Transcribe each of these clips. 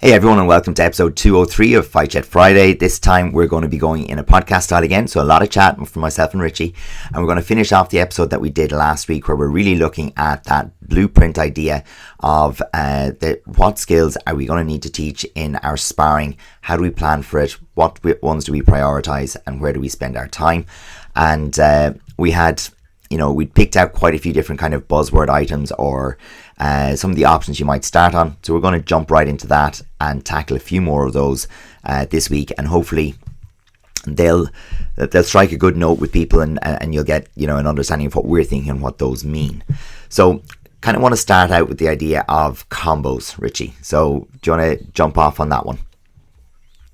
Hey everyone, and welcome to episode 203 of Fight Chat Friday. This time we're going to be going in a podcast style again, so a lot of chat from myself and Richie, and we're going to finish off the episode that we did last week where we're really looking at that blueprint idea of what skills are we going to need to teach in our sparring, how do we plan for it, what ones do we prioritize, and where do we spend our time. And we picked out quite a few different kind of buzzword items or some of the options you might start on. So we're going to jump right into that and tackle a few more of those this week, and hopefully they'll strike a good note with people, and you'll get an understanding of what we're thinking and what those mean. So kind of want to start out with the idea of combos, Richie. So do you want to jump off on that one?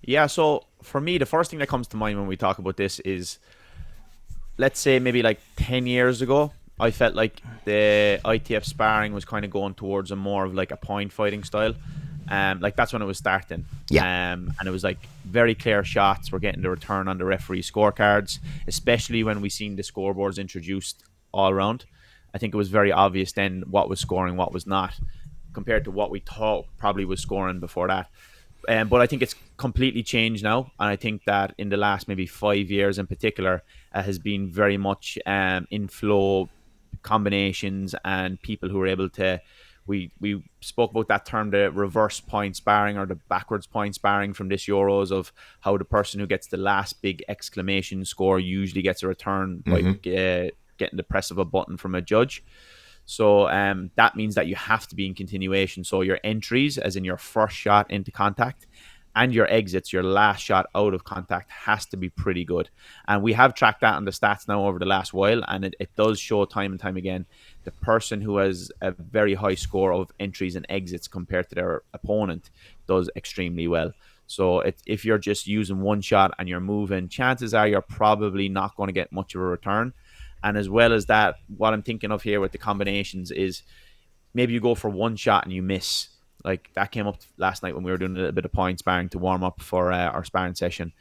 Yeah, so for me, the first thing that comes to mind when we talk about this is, let's say maybe like 10 years ago, I felt like the ITF sparring was kind of going towards a more of like a point fighting style. Like that's when it was starting. Yeah. And it was like very clear shots. We're getting the return on the referee scorecards, especially when we seen the scoreboards introduced all around. I think it was very obvious then what was scoring, what was not, compared to what we thought probably was scoring before that. But I think it's completely changed now, and I think that in the last maybe 5 years in particular has been very much in flow combinations and people who are able to. We spoke about that term, the reverse point sparring or the backwards point sparring from this Euros, of how the person who gets the last big exclamation score usually gets a return by getting the press of a button from a judge. So that means that you have to be in continuation. So your entries, as in your first shot into contact, and your exits, your last shot out of contact, has to be pretty good. And we have tracked that on the stats now over the last while, and it does show time and time again the person who has a very high score of entries and exits compared to their opponent does extremely well. So if you're just using one shot and you're moving, chances are you're probably not going to get much of a return. And as well as that, what I'm thinking of here with the combinations is maybe you go for one shot and you miss. Like that came up last night when we were doing a little bit of point sparring to warm up for our sparring session.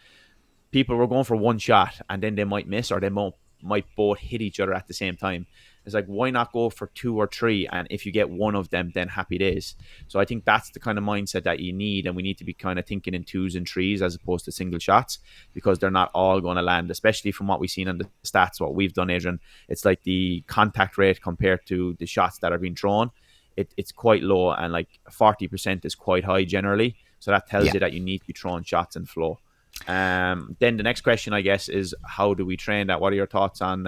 People were going for one shot and then they might miss, or they might both hit each other at the same time. It's like, why not go for two or three? And if you get one of them, then happy days. So I think that's the kind of mindset that you need. And we need to be kind of thinking in twos and threes as opposed to single shots, because they're not all going to land, especially from what we've seen on the stats, what we've done, Adrian. It's like the contact rate compared to the shots that are being thrown. It's quite low, and like 40% is quite high generally. So that tells you that you need to be throwing shots in flow. Then the next question, I guess, is how do we train that? What are your thoughts on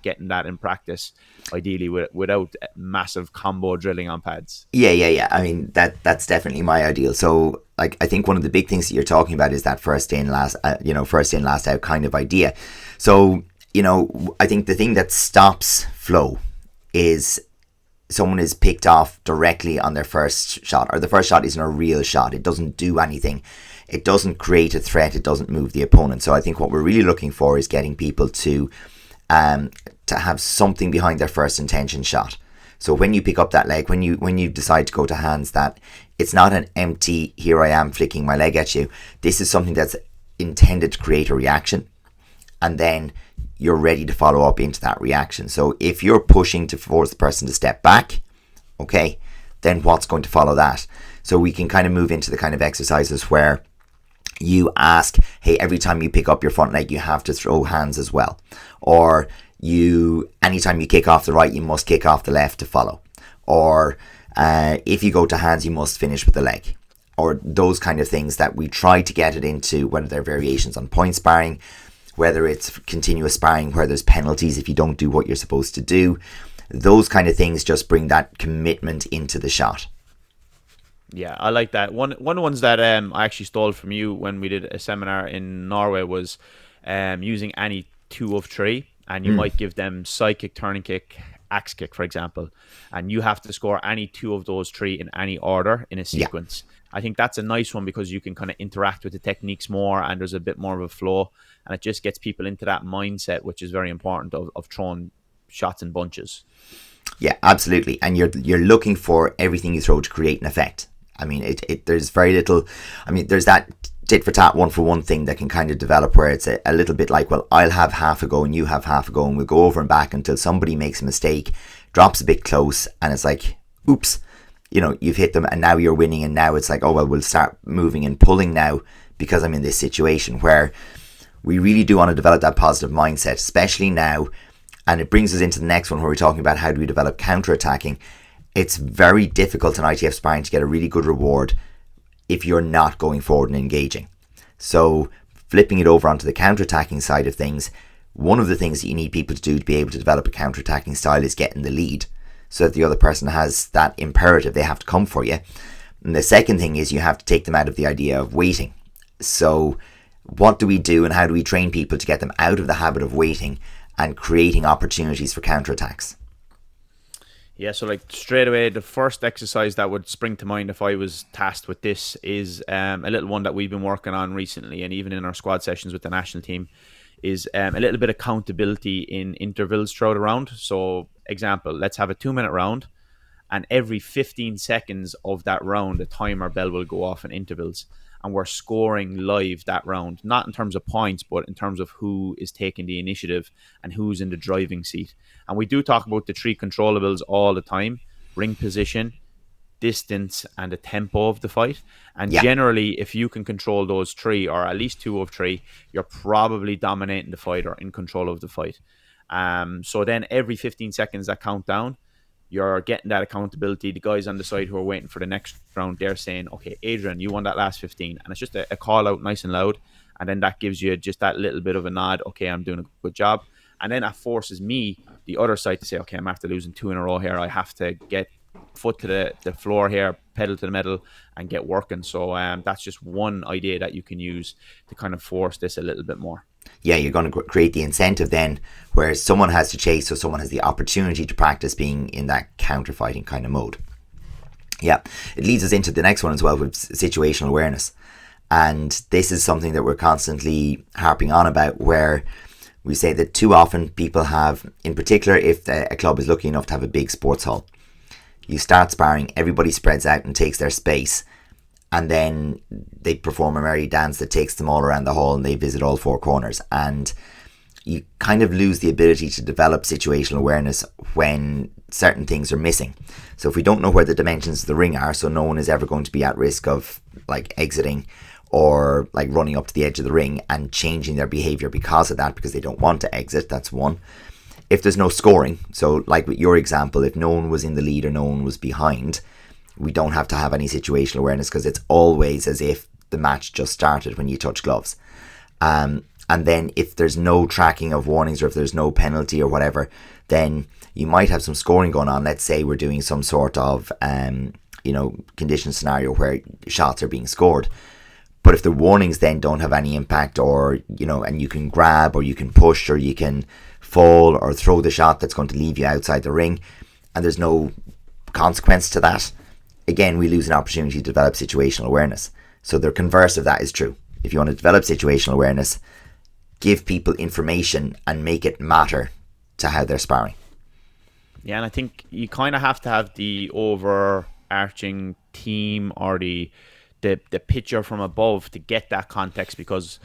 getting that in practice, ideally without massive combo drilling on pads? Yeah. I mean, that's definitely my ideal. So, like, I think one of the big things that you're talking about is that first in, last out kind of idea. So, I think the thing that stops flow is someone is picked off directly on their first shot, or the first shot isn't a real shot. It doesn't do anything. It doesn't create a threat. It doesn't move the opponent. So I think what we're really looking for is getting people to have something behind their first intention shot. So when you pick up that leg, when you decide to go to hands, that it's not an empty, here I am flicking my leg at you. This is something that's intended to create a reaction, and then you're ready to follow up into that reaction. So if you're pushing to force the person to step back, okay, then what's going to follow that? So we can kind of move into the kind of exercises where you ask, hey, every time you pick up your front leg, you have to throw hands as well. Or anytime you kick off the right, you must kick off the left to follow. Or if you go to hands, you must finish with the leg. Or those kind of things that we try to get it into, whether they're variations on point sparring, whether it's continuous sparring where there's penalties if you don't do what you're supposed to do. Those kind of things just bring that commitment into the shot. Yeah, I like that. One of the ones that I actually stole from you when we did a seminar in Norway was using any 2 of 3, and you might give them side kick, turning kick, axe kick, for example, and you have to score any 2 of those 3 in any order in a sequence. I think that's a nice one because you can kind of interact with the techniques more, and there's a bit more of a flow, and it just gets people into that mindset, which is very important, of throwing shots in bunches. Yeah, absolutely. And you're looking for everything you throw to create an effect. I mean, there's very little. I mean, there's that tit for tat, one for one thing that can kind of develop where it's a little bit like, well, I'll have half a go and you have half a go, and we'll go over and back until somebody makes a mistake, drops a bit close, and it's like, oops, you've hit them and now you're winning, and now it's like, oh well, we'll start moving and pulling now because I'm in this situation, where we really do want to develop that positive mindset, especially now. And it brings us into the next one, where we're talking about how do we develop counter-attacking. It's very difficult in ITF sparring to get a really good reward if you're not going forward and engaging. So flipping it over onto the counter-attacking side of things, one of the things that you need people to do to be able to develop a counter-attacking style is get in the lead, so that the other person has that imperative, they have to come for you. And the second thing is you have to take them out of the idea of waiting. So what do we do, and how do we train people to get them out of the habit of waiting and creating opportunities for counterattacks? Yeah, so like straight away, the first exercise that would spring to mind if I was tasked with this is a little one that we've been working on recently, and even in our squad sessions with the national team, is a little bit of accountability in intervals throughout a round. So, example, let's have a 2-minute round, and every 15 seconds of that round, a timer bell will go off in intervals, and we're scoring live that round, not in terms of points, but in terms of who is taking the initiative and who's in the driving seat. And we do talk about the three controllables all the time: ring position, distance, and the tempo of the fight. And Yeah, generally, if you can control those three, or at least two of three, you're probably dominating the fight or in control of the fight. So then every 15 seconds that count down, you're getting that accountability. The guys on the side who are waiting for the next round, they're saying, okay, Adrian, you won that last 15. And it's just a call out nice and loud. And then that gives you just that little bit of a nod. Okay, I'm doing a good job. And then that forces me, the other side, to say, okay, I'm after losing 2 in a row here. I have to get foot to the floor here, pedal to the metal, and get working. So that's just one idea that you can use to kind of force this a little bit more. yeah, you're going to create the incentive then, where someone has to chase, so someone has the opportunity to practice being in that counter-fighting kind of mode. Yeah, it leads us into the next one as well, with situational awareness. And this is something that we're constantly harping on about, where we say that too often people have, in particular if a club is lucky enough to have a big sports hall, you start sparring, everybody spreads out and takes their space, and then they perform a merry dance that takes them all around the hall, and they visit all four corners. And you kind of lose the ability to develop situational awareness when certain things are missing. So if we don't know where the dimensions of the ring are, so no one is ever going to be at risk of like exiting or like running up to the edge of the ring and changing their behavior because of that, because they don't want to exit. That's one. If there's no scoring, so like with your example, if no one was in the lead or no one was behind, we don't have to have any situational awareness, because it's always as if the match just started when you touch gloves. And then if there's no tracking of warnings, or if there's no penalty or whatever, then you might have some scoring going on. Let's say we're doing some sort of condition scenario where shots are being scored. But if the warnings then don't have any impact, or and you can grab, or you can push, or you can fall or throw the shot that's going to leave you outside the ring, and there's no consequence to that, again, we lose an opportunity to develop situational awareness. So the converse of that is true. If you want to develop situational awareness, give people information and make it matter to how they're sparring. Yeah, and I think you kind of have to have the overarching theme, or the picture from above, to get that context, because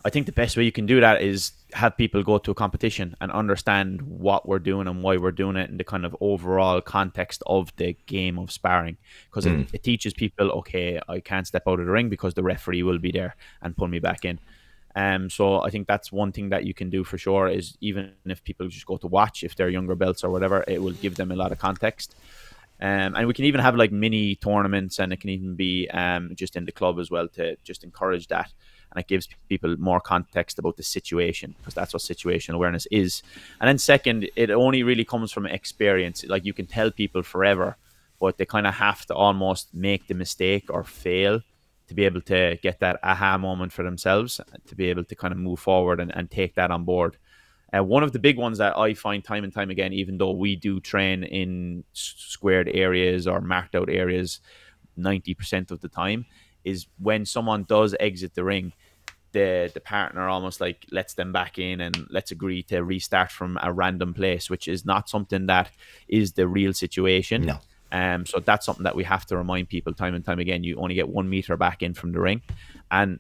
I think the best way you can do that is have people go to a competition and understand what we're doing and why we're doing it, and the kind of overall context of the game of sparring. Because it teaches people, okay, I can't step out of the ring because the referee will be there and pull me back in. So I think that's one thing that you can do for sure, is even if people just go to watch, if they're younger belts or whatever, it will give them a lot of context. And we can even have like mini tournaments, and it can even be just in the club as well, to just encourage that. And it gives people more context about the situation, because that's what situational awareness is. And then second, it only really comes from experience. Like, you can tell people forever, but they kind of have to almost make the mistake or fail to be able to get that aha moment for themselves, to be able to kind of move forward and take that on board. One of the big ones that I find time and time again, even though we do train in squared areas or marked out areas 90% of the time, is when someone does exit the ring, the partner almost like lets them back in and let's agree to restart from a random place, which is not something that is the real situation. No. So that's something that we have to remind people time and time again. You only get 1 meter back in from the ring. And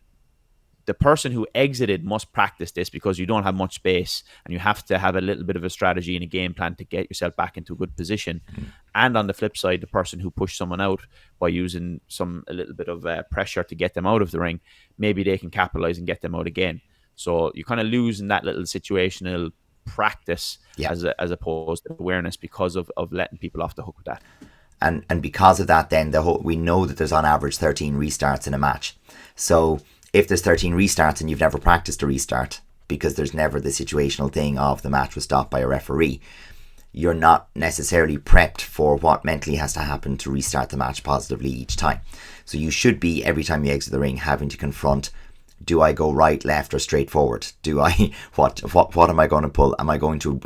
the person who exited must practice this because you don't have much space and you have to have a little bit of a strategy and a game plan to get yourself back into a good position. And on the flip side, the person who pushed someone out by using a little bit of pressure to get them out of the ring, maybe they can capitalize and get them out again. So you're kind of losing that little situational practice Yeah. as opposed to awareness because of letting people off the hook with that. And because of that, then we know that there's on average 13 restarts in a match. So if there's 13 restarts and you've never practiced a restart, because there's never the situational thing of the match was stopped by a referee, you're not necessarily prepped for what mentally has to happen to restart the match positively each time. So you should be, every time you exit the ring, having to confront, do I go right, left, or straight forward? Do I, what am I going to pull? Am I going to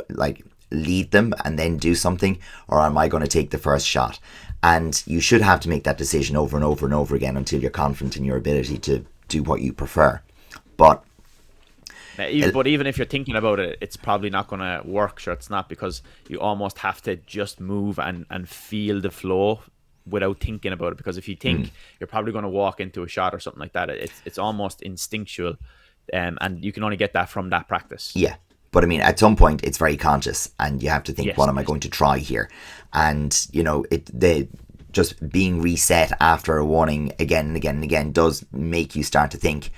lead them and then do something, or am I going to take the first shot? And you should have to make that decision over and over and over again until you're confident in your ability to do what you prefer. But even if you're thinking about it, it's probably not going to work. Sure, it's not, because you almost have to just move and feel the flow without thinking about it. Because if you think, you're probably going to walk into a shot or something like that. It's almost instinctual, and you can only get that from that practice. Yeah. But I mean, at some point, it's very conscious, and you have to think, Yes, what am I going to try here? And, just being reset after a warning again and again and again does make you start to think,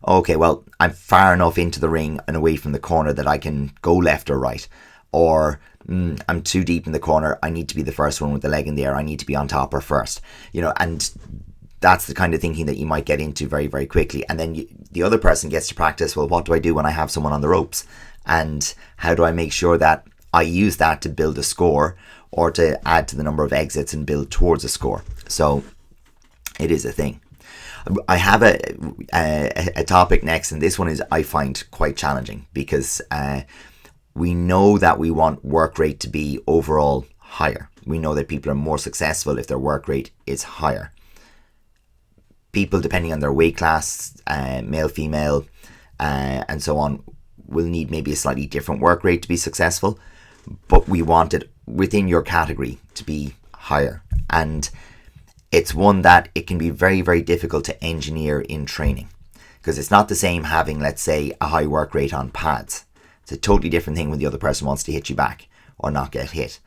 okay, well, I'm far enough into the ring and away from the corner that I can go left or right. Or I'm too deep in the corner, I need to be the first one with the leg in the air, I need to be on top or first. And that's the kind of thinking that you might get into very, very quickly. And then the other person gets to practice, well, what do I do when I have someone on the ropes? And how do I make sure that I use that to build a score or to add to the number of exits and build towards a score? So it is a thing. I have a topic next, and this one is, I find, quite challenging, because we know that we want work rate to be overall higher. We know that people are more successful if their work rate is higher. People, depending on their weight class, male, female, and so on, will need maybe a slightly different work rate to be successful, but we want it within your category to be higher. And it's one that it can be very, very difficult to engineer in training, because it's not the same having, let's say, a high work rate on pads. It's a totally different thing when the other person wants to hit you back or not get hit.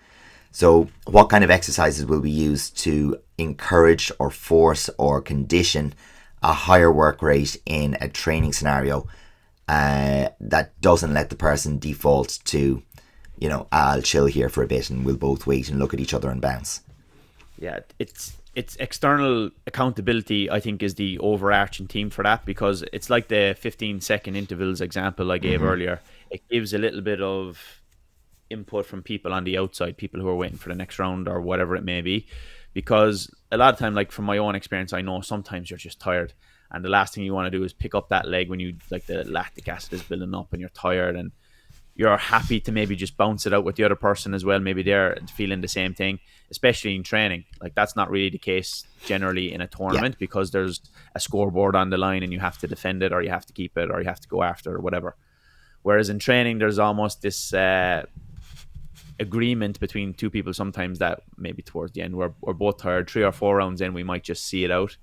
So what kind of exercises will we use to encourage or force or condition a higher work rate in a training scenario that doesn't let the person default to, I'll chill here for a bit and we'll both wait and look at each other and bounce? Yeah, it's external accountability, I think, is the overarching theme for that, because it's like the 15-second intervals example I gave earlier. It gives a little bit of input from people on the outside, people who are waiting for the next round or whatever it may be, because a lot of time, like from my own experience, I know sometimes you're just tired, and the last thing you want to do is pick up that leg when you, like, the lactic acid is building up and you're tired, and you're happy to maybe just bounce it out with the other person as well. Maybe they're feeling the same thing, especially in training. Like, that's not really the case generally in a tournament, because there's a scoreboard on the line and you have to defend it, or you have to keep it, or you have to go after, or whatever. Whereas in training, there's almost this agreement between two people sometimes that maybe towards the end we're both tired, 3 or 4 rounds in, we might just see it out.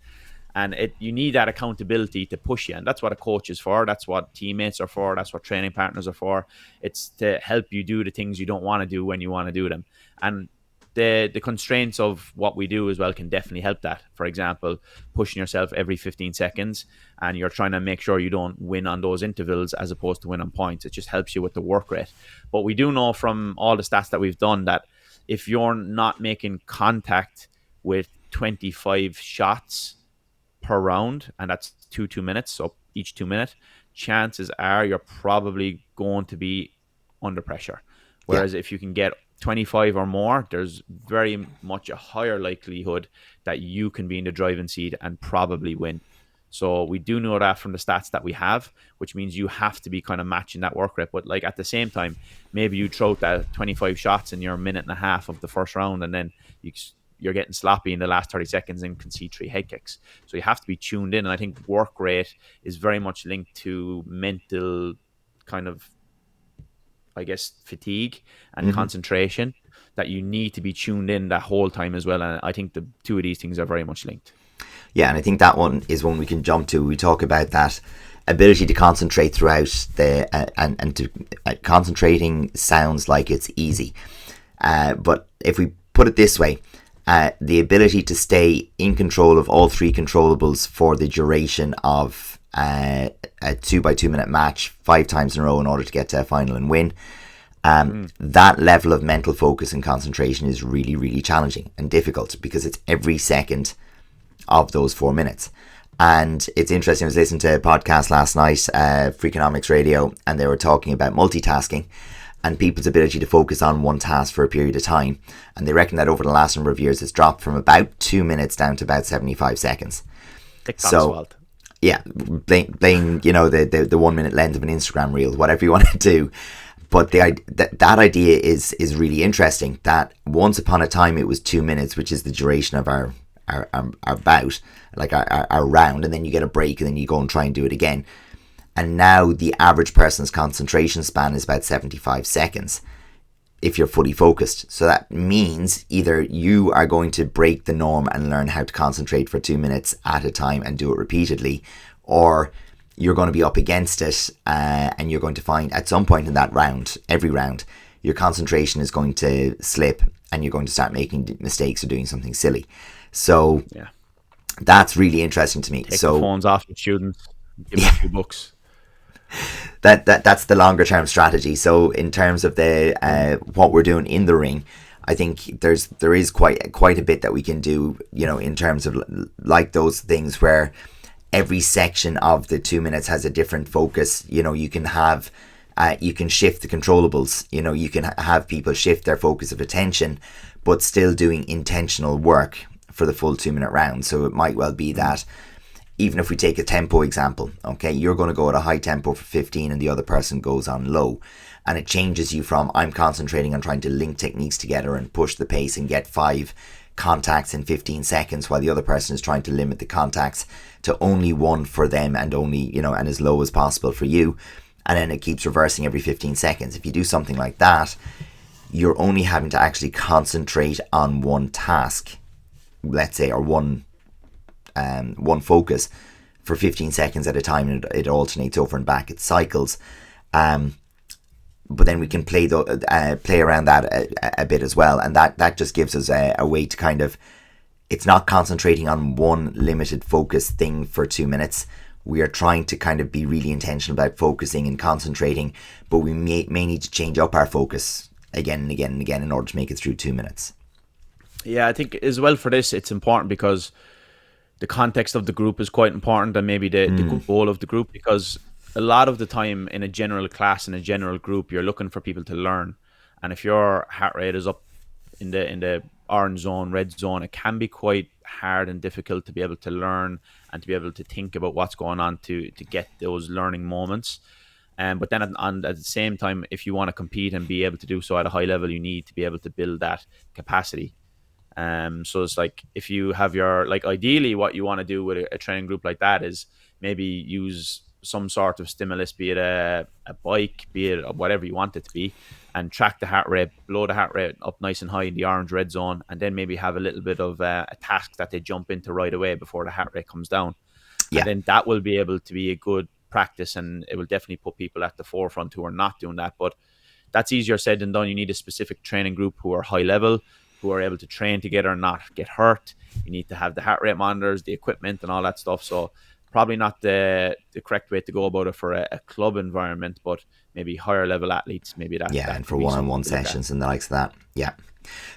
And you need that accountability to push you. And that's what a coach is for. That's what teammates are for. That's what training partners are for. It's to help you do the things you don't want to do when you want to do them. And the constraints of what we do as well can definitely help that. For example, pushing yourself every 15 seconds and you're trying to make sure you don't win on those intervals as opposed to win on points. It just helps you with the work rate. But we do know from all the stats that we've done that if you're not making contact with 25 shots per round, and that's 2 minutes, so each 2 minutes, chances are you're probably going to be under pressure. Whereas if you can get 25 or more, there's very much a higher likelihood that you can be in the driving seat and probably win. So we do know that from the stats that we have, which means you have to be kind of matching that work rate. But like at the same time, maybe you throw out that 25 shots in your minute and a half of the first round, and then you're getting sloppy in the last 30 seconds and can see 3 head kicks. So you have to be tuned in. And I think work rate is very much linked to mental kind of, I guess, fatigue and concentration, that you need to be tuned in that whole time as well. And I think the two of these things are very much linked. Yeah, and I think that one is one we can jump to. We talk about that ability to concentrate throughout the and to concentrating sounds like it's easy, but if we put it this way, the ability to stay in control of all three controllables for the duration of a 2 by 2 minute match 5 times in a row in order to get to a final and win. That level of mental focus and concentration is really, really challenging and difficult because it's every second of those 4 minutes. And it's interesting, I was listening to a podcast last night, Freakonomics Radio, and they were talking about multitasking and people's ability to focus on one task for a period of time. And they reckon that over the last number of years, it's dropped from about 2 minutes down to about 75 seconds. So, yeah, blame the 1 minute length of an Instagram reel, whatever you want to do. But that idea is really interesting, that once upon a time it was 2 minutes, which is the duration of our bout, like our round, and then you get a break and then you go and try and do it again. And now the average person's concentration span is about 75 seconds if you're fully focused. So that means either you are going to break the norm and learn how to concentrate for 2 minutes at a time and do it repeatedly, or you're going to be up against it, and you're going to find at some point in that round, every round, your concentration is going to slip and you're going to start making mistakes or doing something silly. So that's really interesting to me. Take the phones off the students, give them a few books. That's the longer term strategy. So in terms of the what we're doing in the ring, I think there is quite a bit that we can do, in terms of like those things where every section of the 2 minutes has a different focus. You can have you can shift the controllables. You can have people shift their focus of attention, but still doing intentional work for the full 2 minute round. So it might well be that even if we take a tempo example, okay, you're going to go at a high tempo for 15 and the other person goes on low, and it changes you from I'm concentrating on trying to link techniques together and push the pace and get 5 contacts in 15 seconds while the other person is trying to limit the contacts to only 1 for them and only, and as low as possible for you. And then it keeps reversing every 15 seconds. If you do something like that, you're only having to actually concentrate on one task, let's say, or one focus for 15 seconds at a time, and it alternates over and back, it cycles. But then we can play around that a bit as well, and that just gives us a way to kind of, it's not concentrating on one limited focus thing for 2 minutes. We are trying to kind of be really intentional about focusing and concentrating, but we may need to change up our focus again and again and again in order to make it through 2 minutes. Yeah, I think as well for this, it's important because the context of the group is quite important, and maybe the goal of the group, because a lot of the time in a general class, in a general group, you're looking for people to learn. And if your heart rate is up in the orange zone, red zone, it can be quite hard and difficult to be able to learn and to be able to think about what's going on to get those learning moments. But then at the same time, if you want to compete and be able to do so at a high level, you need to be able to build that capacity. So it's like, if you have ideally what you want to do with a training group like that is maybe use some sort of stimulus, be it a bike, be it whatever you want it to be, and track the heart rate, blow the heart rate up nice and high in the orange red zone, and then maybe have a little bit of a task that they jump into right away before the heart rate comes down. Yeah. And then that will be able to be a good practice, and it will definitely put people at the forefront who are not doing that. But that's easier said than done. You need a specific training group who are high level, who are able to train together and not get hurt. You need to have the heart rate monitors, the equipment and all that stuff. So probably not the correct way to go about it for a club environment, but maybe higher level athletes, maybe that. Yeah, and for one-on-one sessions and the likes of that. Yeah.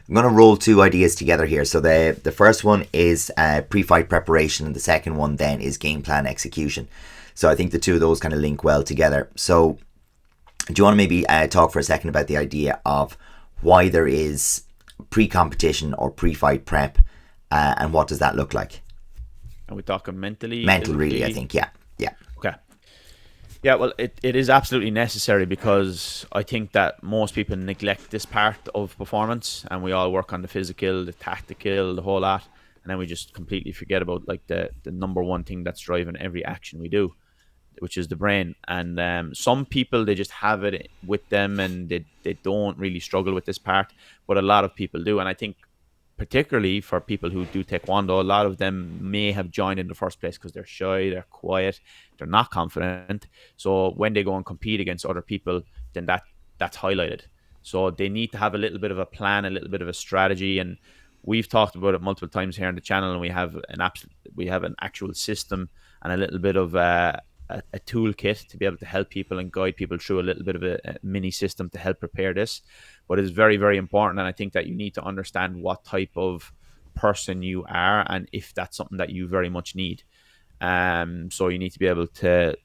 I'm going to roll 2 ideas together here. So the first one is pre-fight preparation, and the second one then is game plan execution. So I think the two of those kind of link well together. So do you want to maybe talk for a second about the idea of why there is pre-competition or pre-fight prep, and what does that look like? Are we talking mentally? Mental, really, I think. Yeah. Okay. Yeah, well, it is absolutely necessary, because I think that most people neglect this part of performance, and we all work on the physical, the tactical, the whole lot, and then we just completely forget about like the number one thing that's driving every action we do, which is the brain. And some people, they just have it with them and they don't really struggle with this part, but a lot of people do. And I think particularly for people who do taekwondo, a lot of them may have joined in the first place because they're shy, they're quiet, they're not confident. So when they go and compete against other people, then that's highlighted. So they need to have a little bit of a plan, a little bit of a strategy, and we've talked about it multiple times here on the channel. And we have an actual system and a little bit of a toolkit to be able to help people and guide people through a little bit of a mini system to help prepare this. But it's very, very important. And I think that you need to understand what type of person you are and if that's something that you very much need. So you need to be able to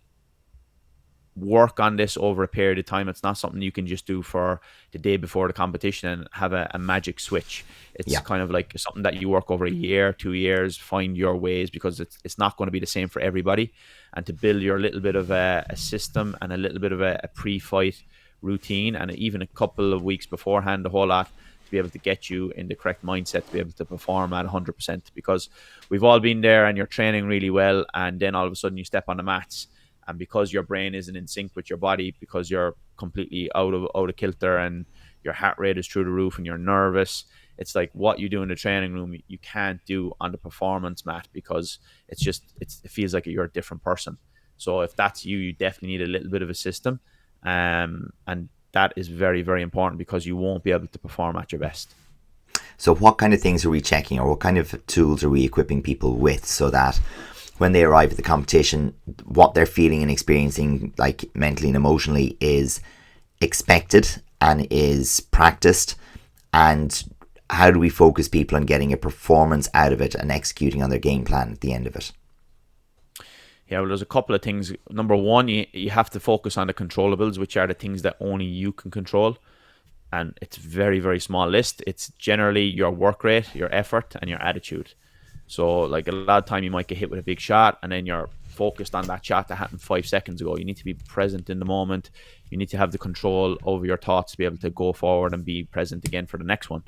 work on this over a period of time. It's not something you can just do for the day before the competition and have a magic switch. It's kind of like something that you work over a year, 2 years, find your ways, because it's not going to be the same for everybody. And to build your little bit of a system and a little bit of a pre-fight routine, and even a couple of weeks beforehand, a whole lot, to be able to get you in the correct mindset to be able to perform at 100%. Because we've all been there, and you're training really well, and then all of a sudden you step on the mats, and because your brain isn't in sync with your body, because you're completely out of kilter and your heart rate is through the roof and you're nervous, it's like what you do in the training room you can't do on the performance mat, because it feels like you're a different person. So if that's you definitely need a little bit of a system, and that is very, very important, because you won't be able to perform at your best. So what kind of things are we checking, or what kind of tools are we equipping people with, so that when they arrive at the competition, what they're feeling and experiencing, like mentally and emotionally, is expected and is practiced? And how do we focus people on getting a performance out of it and executing on their game plan at the end of it? Yeah, well, there's a couple of things. Number one, you have to focus on the controllables, which are the things that only you can control. And it's very, very small list. It's generally your work rate, your effort, and your attitude. So like a lot of time you might get hit with a big shot, and then you're focused on that shot that happened 5 seconds ago. You need to be present in the moment. You need to have the control over your thoughts to be able to go forward and be present again for the next one.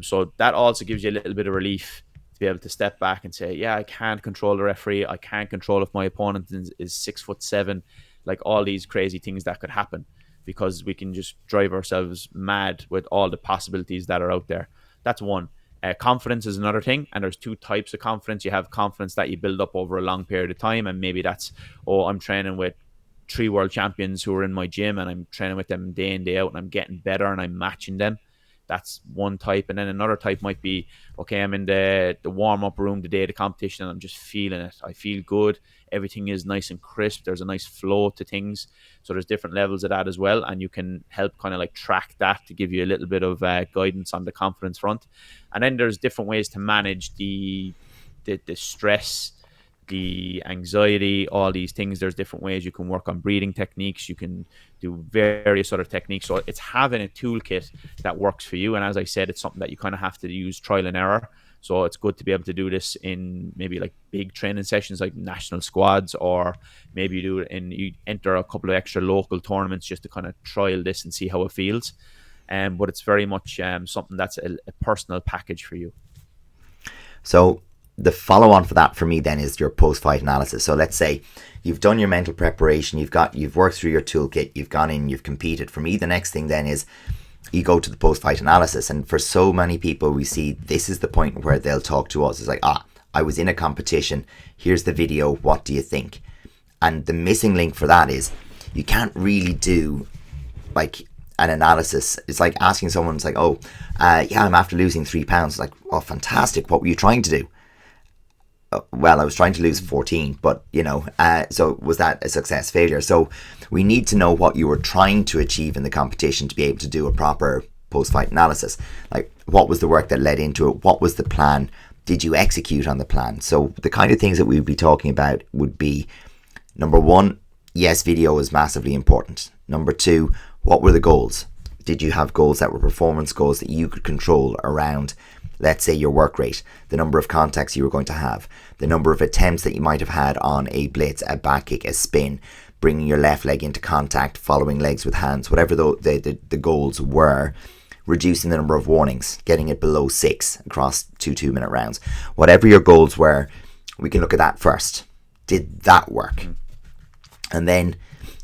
So that also gives you a little bit of relief to be able to step back and say, yeah, I can't control the referee. I can't control if my opponent is 6'7", like all these crazy things that could happen, because we can just drive ourselves mad with all the possibilities that are out there. That's one. Confidence is another thing, and there's two types of confidence. You have confidence that you build up over a long period of time, and maybe that's, I'm training with 3 world champions who are in my gym, and I'm training with them day in, day out, and I'm getting better and I'm matching them. That's one type. And then another type might be, okay, I'm in the warm-up room the day of the competition and I'm just feeling it. I feel good. Everything is nice and crisp. There's a nice flow to things. So there's different levels of that as well. And you can help kind of like track that to give you a little bit of guidance on the confidence front. And then there's different ways to manage the stress, the anxiety, all these things. There's different ways you can work on breathing techniques. You can do various other techniques. So it's having a toolkit that works for you. And as I said, it's something that you kind of have to use trial and error. So it's good to be able to do this in maybe like big training sessions like national squads, or maybe you enter a couple of extra local tournaments just to kind of trial this and see how it feels. But it's very much something that's a personal package for you. So the follow-on for that for me then is your post-fight analysis. So let's say you've done your mental preparation, you've worked through your toolkit, you've gone in, you've competed. For me, the next thing then is you go to the post-fight analysis. And for so many people, we see this is the point where they'll talk to us. It's like, I was in a competition, here's the video, what do you think? And the missing link for that is you can't really do like an analysis. It's like asking someone, it's like, yeah, I'm after losing 3 pounds. It's like, oh, fantastic, what were you trying to do? Well, I was trying to lose 14, but so was that a success, failure? So we need to know what you were trying to achieve in the competition to be able to do a proper post-fight analysis. Like, what was the work that led into it? What was the plan? Did you execute on the plan? So the kind of things that we'd be talking about would be, number one, yes, video is massively important. Number two, what were the goals? Did you have goals that were performance goals that you could control around, let's say, your work rate, the number of contacts you were going to have, the number of attempts that you might have had on a blitz, a back kick, a spin, bringing your left leg into contact, following legs with hands, whatever the goals were, reducing the number of warnings, getting it below 6 across 2 2-minute rounds. Whatever your goals were, we can look at that first. Did that work? And then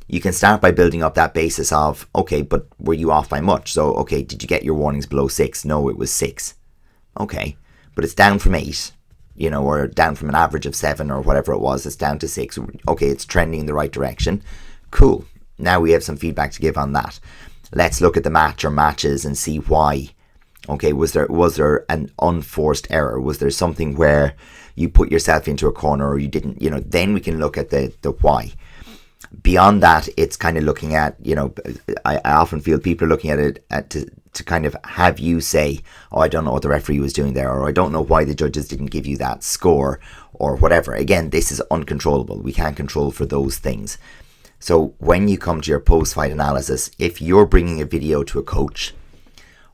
you can start by building up that basis of, okay, but were you off by much? So, okay, did you get your warnings below 6? No, it was 6. Okay, but it's down from 8, or down from an average of 7 or whatever it was. It's down to 6. Okay, it's trending in the right direction. Cool. Now we have some feedback to give on that. Let's look at the match or matches and see why. Okay, was there an unforced error? Was there something where you put yourself into a corner or you didn't? Then we can look at the why. Beyond that, it's kind of looking at, I often feel people are looking at it to kind of have you say, oh, I don't know what the referee was doing there, or I don't know why the judges didn't give you that score, or whatever. Again, this is uncontrollable. We can't control for those things. So when you come to your post-fight analysis, if you're bringing a video to a coach,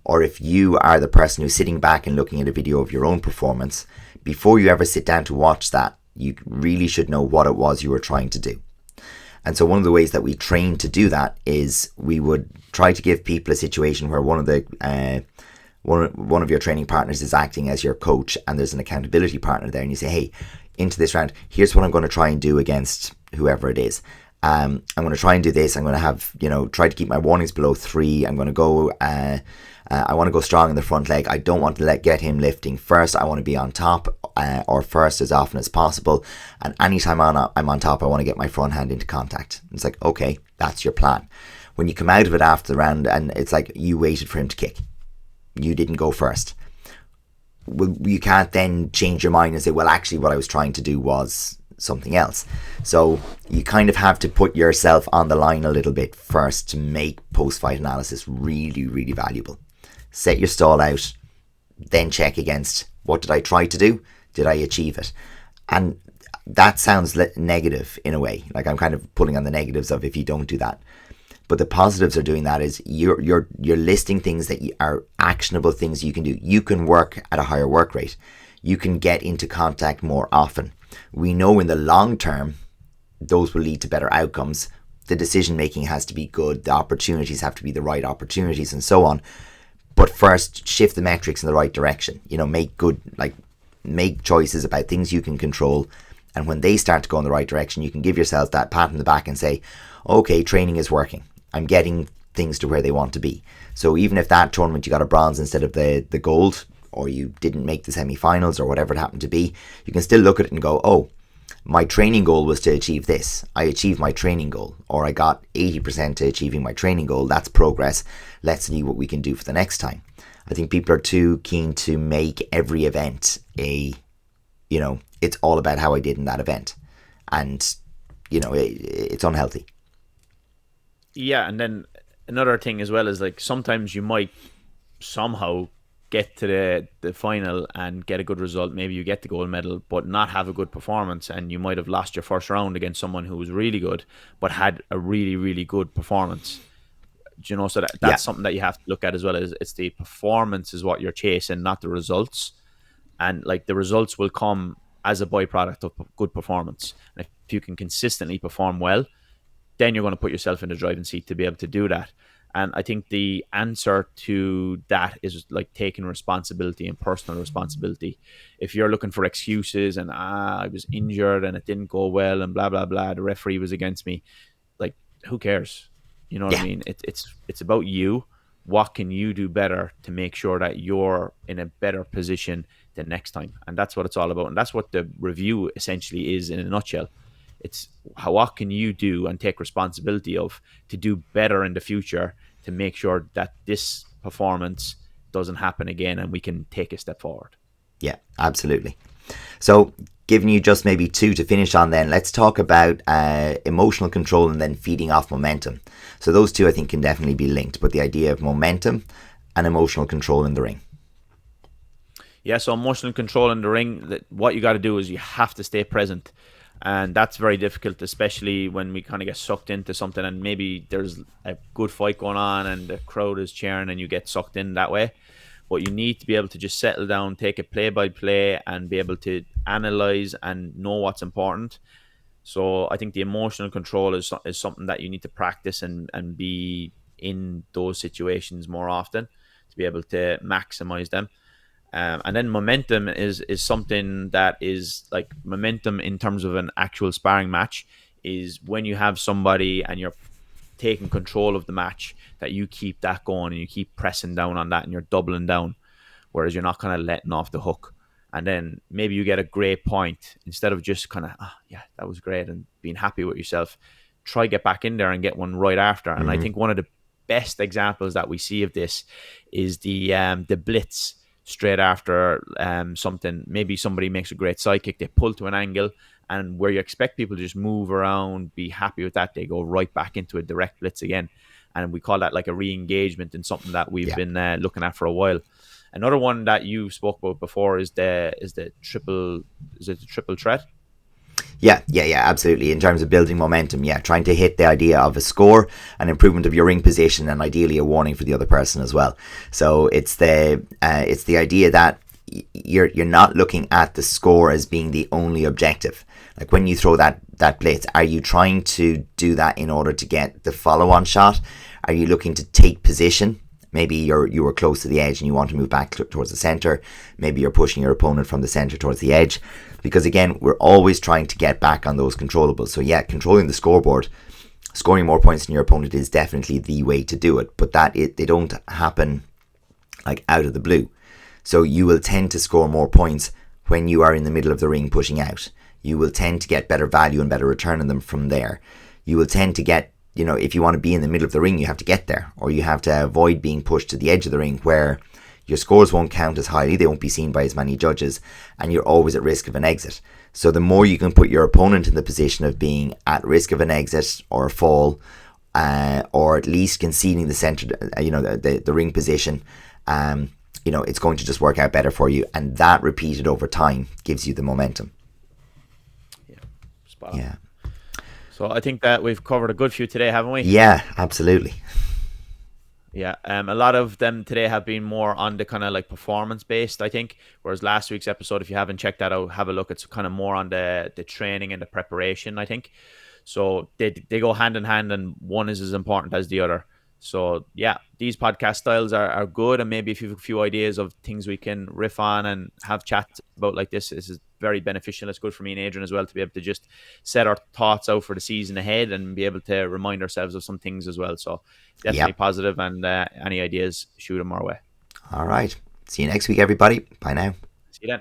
or if you are the person who's sitting back and looking at a video of your own performance, before you ever sit down to watch that, you really should know what it was you were trying to do. And so one of the ways that we train to do that is we would try to give people a situation where one of your training partners is acting as your coach, and there's an accountability partner there, and you say, hey, into this round, here's what I'm going to try and do against whoever it is. I'm going to try and do this. I'm going to have, try to keep my warnings below 3. I'm going to go, I want to go strong in the front leg. I don't want to get him lifting first. I want to be on top or first as often as possible. And anytime I'm on top, I want to get my front hand into contact. It's like, okay, that's your plan. When you come out of it after the round and it's like you waited for him to kick, you didn't go first. You can't then change your mind and say, well, actually what I was trying to do was something else. So you kind of have to put yourself on the line a little bit first to make post-fight analysis really, really valuable. Set your stall out, then check against, what did I try to do? Did I achieve it? And that sounds negative in a way. Like I'm kind of pulling on the negatives of if you don't do that. But the positives of doing that is you're listing things that are actionable things you can do. You can work at a higher work rate. You can get into contact more often. We know in the long term, those will lead to better outcomes. The decision making has to be good. The opportunities have to be the right opportunities and so on. But first, shift the metrics in the right direction. Make choices about things you can control. And when they start to go in the right direction, you can give yourself that pat on the back and say, okay, training is working. I'm getting things to where they want to be. So even if that tournament you got a bronze instead of the gold, or you didn't make the semi-finals or whatever it happened to be, you can still look at it and go, oh, my training goal was to achieve this. I achieved my training goal, or I got 80% to achieving my training goal. That's progress. Let's see what we can do for the next time. I think people are too keen to make every event it's all about how I did in that event. And, it's unhealthy. Yeah, and then another thing as well is like sometimes you might somehow get to the final and get a good result. Maybe you get the gold medal, but not have a good performance, and you might have lost your first round against someone who was really good, but had a really, really good performance. So that's something that you have to look at as well. Is it's the performance is what you're chasing, not the results. And like the results will come as a byproduct of good performance. And if you can consistently perform well, then you're going to put yourself in the driving seat to be able to do that. And I think the answer to that is like taking responsibility and personal responsibility. If you're looking for excuses and I was injured and it didn't go well and blah blah blah, the referee was against me, like who cares? You know what I mean? It's about you. What can you do better to make sure that you're in a better position the next time? And that's what it's all about. And that's what the review essentially is in a nutshell. It's what can you do and take responsibility of to do better in the future to make sure that this performance doesn't happen again and we can take a step forward. Yeah, absolutely. So giving you just maybe 2 to finish on, then let's talk about emotional control and then feeding off momentum. So those 2 I think can definitely be linked, but the idea of momentum and emotional control in the ring. Yeah, so emotional control in the ring, what you got to do is you have to stay present. And that's very difficult, especially when we kind of get sucked into something and maybe there's a good fight going on and the crowd is cheering and you get sucked in that way. But you need to be able to just settle down, take it play by play and be able to analyze and know what's important. So I think the emotional control is something that you need to practice and be in those situations more often to be able to maximize them. And then momentum is something that is like momentum in terms of an actual sparring match is when you have somebody and you're taking control of the match, that you keep that going and you keep pressing down on that and you're doubling down. whereas you're not kind of letting off the hook. And then maybe you get a great point instead of just kind of, yeah, that was great and being happy with yourself. Try get back in there and get one right after. And I think one of the best examples that we see of this is the blitz straight after something. Maybe somebody makes a great side kick, they pull to an angle, and where you expect people to just move around, be happy with that, they go right back into a direct blitz again. And we call that like a re-engagement in something that we've been looking at for a while. Another one that you spoke about before is the triple threat? Yeah, absolutely. In terms of building momentum, trying to hit the idea of a score, an improvement of your ring position, and ideally a warning for the other person as well. So it's the idea that you're not looking at the score as being the only objective. Like when you throw that blitz, are you trying to do that in order to get the follow-on shot? Are you looking to take position? Maybe you were close to the edge and you want to move back towards the center. Maybe you're pushing your opponent from the center towards the edge. Because again, we're always trying to get back on those controllables. So yeah, controlling the scoreboard, scoring more points than your opponent is definitely the way to do it. But they don't happen like out of the blue. So you will tend to score more points when you are in the middle of the ring pushing out. You will tend to get better value and better return on them from there. You will tend to get, if you want to be in the middle of the ring, you have to get there, or you have to avoid being pushed to the edge of the ring where your scores won't count as highly, they won't be seen by as many judges, and you're always at risk of an exit. So the more you can put your opponent in the position of being at risk of an exit or a fall, or at least conceding the center, the ring position, it's going to just work out better for you, and that repeated over time gives you the momentum. Yeah, spot on. Yeah. So I think that we've covered a good few today, haven't we? Yeah, absolutely. Yeah, a lot of them today have been more on the kind of like performance based, I think. Whereas last week's episode, if you haven't checked that out, have a look. It's kind of more on the training and the preparation, I think. So they go hand in hand, and one is as important as the other. So yeah, these podcast styles are good, and maybe if you have a few ideas of things we can riff on and have chats about like this is very beneficial. It's good for me and Adrian as well to be able to just set our thoughts out for the season ahead and be able to remind ourselves of some things as well. So definitely positive, and any ideas, shoot them our way. All right. See you next week, everybody. Bye now. See you then.